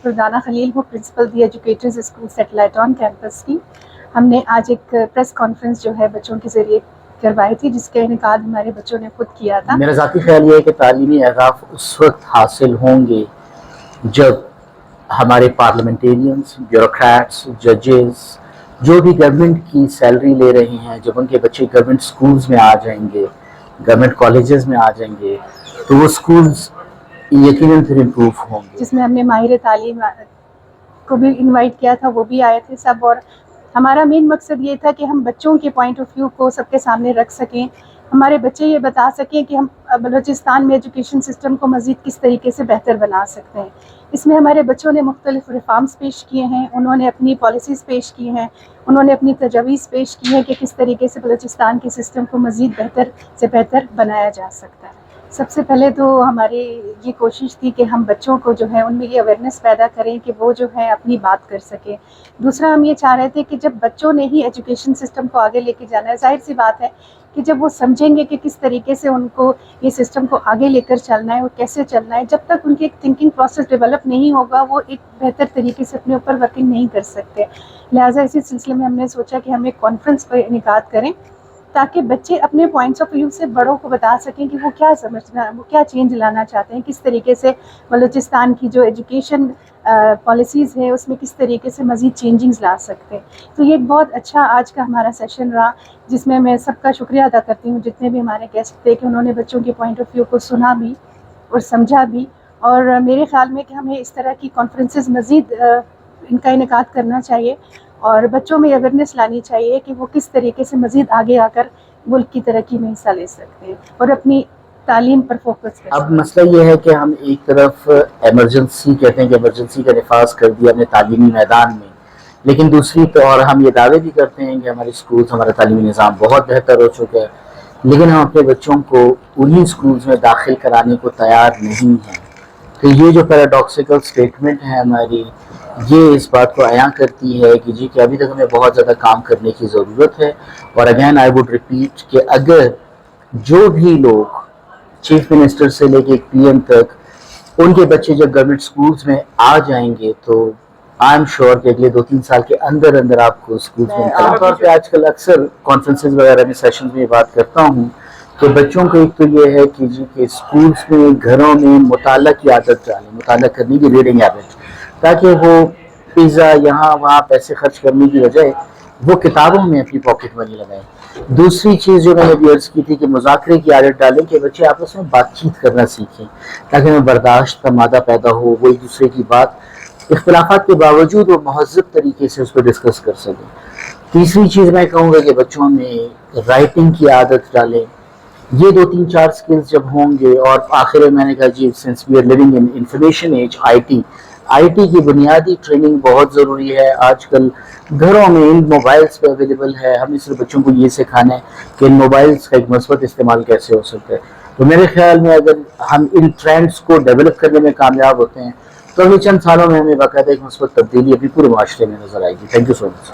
دردانہ خلیل ہوں، principal the educators school satellite on campus کی. ہم نے آج ایک پریس کانفرنس جو ہے بچوں کے ذریعے کروائی تھی، جس کا انعقاد ہمارے بچوں نے خود کیا تھا. میرا ذاتی خیال یہ ہے کہ تعلیمی اہداف اس وقت حاصل ہوں گے جب ہمارے پارلیمنٹیرینز، بیوروکریٹس، ججز، جو بھی گورنمنٹ کی سیلری لے رہے ہیں، جب ان کے بچے گورنمنٹ سکولز میں آ جائیں گے، گورنمنٹ کالجز میں آ جائیں گے، تو وہ سکولز یقیناً پھر امپروو ہوں گے. جس میں ہم نے ماہر تعلیم کو بھی انوائٹ کیا تھا، وہ بھی آئے تھے سب. اور ہمارا مین مقصد یہ تھا کہ ہم بچوں کے پوائنٹ آف ویو کو سب کے سامنے رکھ سکیں، ہمارے بچے یہ بتا سکیں کہ ہم بلوچستان میں ایجوکیشن سسٹم کو مزید کس طریقے سے بہتر بنا سکتے ہیں. اس میں ہمارے بچوں نے مختلف ریفارمز پیش کیے ہیں، انہوں نے اپنی پالیسیز پیش کی ہیں، انہوں نے اپنی تجاویز پیش کی ہیں کہ کس طریقے سے بلوچستان کے سسٹم کو مزید بہتر سے بہتر بنایا جا سکتا ہے. سب سے پہلے تو ہماری یہ کوشش تھی کہ ہم بچوں کو جو ہے ان میں یہ اویئرنیس پیدا کریں کہ وہ جو ہے اپنی بات کر سکیں. دوسرا ہم یہ چاہ رہے تھے کہ جب بچوں نے ہی ایجوکیشن سسٹم کو آگے لے کے جانا ہے، ظاہر سی بات ہے کہ جب وہ سمجھیں گے کہ کس طریقے سے ان کو یہ سسٹم کو آگے لے کر چلنا ہے اور کیسے چلنا ہے، جب تک ان کی ایک تھنکنگ پروسیس ڈیولپ نہیں ہوگا وہ ایک بہتر طریقے سے اپنے اوپر ورکنگ نہیں کر سکتے. لہٰذا اسی سلسلے میں ہم نے سوچا کہ ہم ایک کانفرنس پر انعقاد کریں تاکہ بچے اپنے پوائنٹس آف ویو سے بڑوں کو بتا سکیں کہ وہ کیا سمجھنا، وہ کیا چینج لانا چاہتے ہیں، کس طریقے سے بلوچستان کی جو ایجوکیشن پالیسیز ہے اس میں کس طریقے سے مزید چینجنگز لا سکتے ہیں. تو یہ ایک بہت اچھا آج کا ہمارا سیشن رہا، جس میں سب کا شکریہ ادا کرتی ہوں جتنے بھی ہمارے گیسٹ تھے کہ انہوں نے بچوں کے پوائنٹ آف ویو کو سنا بھی اور سمجھا بھی. اور میرے خیال میں کہ ہمیں اس طرح کی کانفرنسز مزید ان کا انعقاد کرنا چاہیے اور بچوں میں اویئرنیس لانی چاہیے کہ وہ کس طریقے سے مزید آگے آ کر ملک کی ترقی میں حصہ لے سکتے ہیں اور اپنی تعلیم پر فوکس کریں. اب مسئلہ یہ ہے کہ ہم ایک طرف ایمرجنسی کہتے ہیں کہ ایمرجنسی کا نفاذ کر دیا ہم نے تعلیمی میدان میں، لیکن دوسری طور ہم یہ دعوے بھی کرتے ہیں کہ ہمارے سکولز، ہمارا تعلیمی نظام بہت بہتر ہو چکا ہے، لیکن ہم اپنے بچوں کو انہی سکولز میں داخل کرانے کو تیار نہیں ہیں. تو یہ جو پیراڈاکسیکل سٹیٹمنٹ ہے ہماری، یہ اس بات کو عیاں کرتی ہے کہ جی کہ ابھی تک ہمیں بہت زیادہ کام کرنے کی ضرورت ہے. اور اگین آئی ووڈ ریپیٹ کہ اگر جو بھی لوگ چیف منسٹر سے لے کے پی ایم تک ان کے بچے جب گورنمنٹ سکولز میں آ جائیں گے تو آئی ایم شیور کہ اگلے 2-3 سال کے اندر اندر آپ کو سکولز میں عام طور پہ آج کل اکثر کانفرنسز وغیرہ میں سیشنز میں یہ بات کرتا ہوں کہ بچوں کو ایک تو یہ ہے کہ جی کہ سکولز میں، گھروں میں مطالعہ کی عادت ڈالیں، مطالعہ کرنے کی ریڈنگ عادت، تاکہ وہ پیزا یہاں وہاں پیسے خرچ کرنے کی بجائے وہ کتابوں میں اپنی پاکٹ منی لگائیں. دوسری چیز جو میں نے بھی عرض کی تھی کہ مذاکرے کی عادت ڈالیں کہ بچے آپس میں بات چیت کرنا سیکھیں تاکہ ہمیں برداشت کا مادہ پیدا ہو، وہ ایک دوسرے کی بات اختلافات کے باوجود وہ مہذب طریقے سے اس کو ڈسکس کر سکیں. تیسری چیز میں کہوں گا کہ بچوں میں رائٹنگ کی عادت ڈالیں. یہ 2-3-4 سکلز جب ہوں گے، اور آخر میں نے کہا جی since we are living in information age, I T کی بنیادی ٹریننگ بہت ضروری ہے. آج کل گھروں میں ان موبائلز پہ اویلیبل ہے، ہمیں صرف بچوں کو یہ سکھانا ہے کہ ان موبائلز کا ایک مثبت استعمال کیسے ہو سکتا ہے. تو میرے خیال میں اگر ہم ان ٹرینڈز کو ڈیولپ کرنے میں کامیاب ہوتے ہیں تو اگلے چند سالوں میں ہمیں باقاعدہ ایک مثبت تبدیلی اپنی پورے معاشرے میں نظر آئے گی. Thank you so much.